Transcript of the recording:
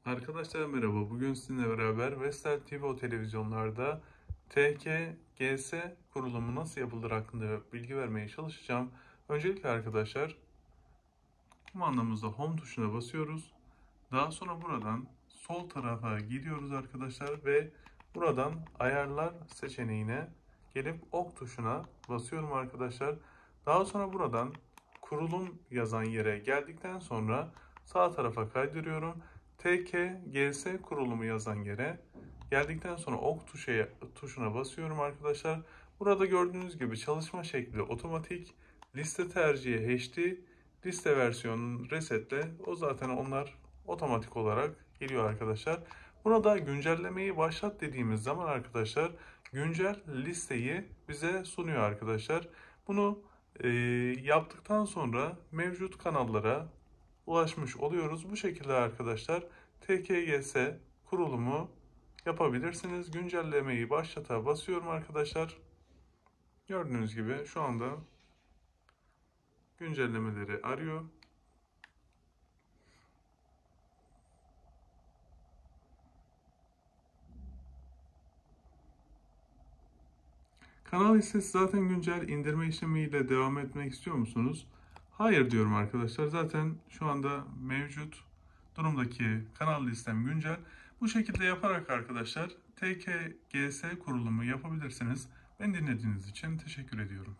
Arkadaşlar merhaba. Bugün sizinle beraber Vestel TV televizyonlarda TK-GS kurulumu nasıl yapılır hakkında bilgi vermeye çalışacağım. Öncelikle arkadaşlar kumandamızda Home tuşuna basıyoruz. Daha sonra buradan sol tarafa gidiyoruz arkadaşlar ve buradan ayarlar seçeneğine gelip ok tuşuna basıyorum arkadaşlar. Daha sonra buradan kurulum yazan yere geldikten sonra sağ tarafa kaydırıyorum. TK-GS kurulumu yazan yere geldikten sonra ok tuşuna basıyorum arkadaşlar. Burada gördüğünüz gibi çalışma şekli otomatik, liste tercihi HD, liste versiyonunu resetle. O zaten onlar otomatik olarak geliyor arkadaşlar. Burada güncellemeyi başlat dediğimiz zaman arkadaşlar güncel listeyi bize sunuyor arkadaşlar. Bunu yaptıktan sonra mevcut kanallara ulaşmış oluyoruz. Bu şekilde arkadaşlar TKGS kurulumu yapabilirsiniz. Güncellemeyi başlata basıyorum arkadaşlar. Gördüğünüz gibi şu anda güncellemeleri arıyor. Kanal listesi zaten güncel, indirme işlemiyle devam etmek istiyor musunuz? Hayır diyorum arkadaşlar. Zaten şu anda mevcut durumdaki kanal listem güncel. Bu şekilde yaparak arkadaşlar TKGS kurulumu yapabilirsiniz. Beni dinlediğiniz için teşekkür ediyorum.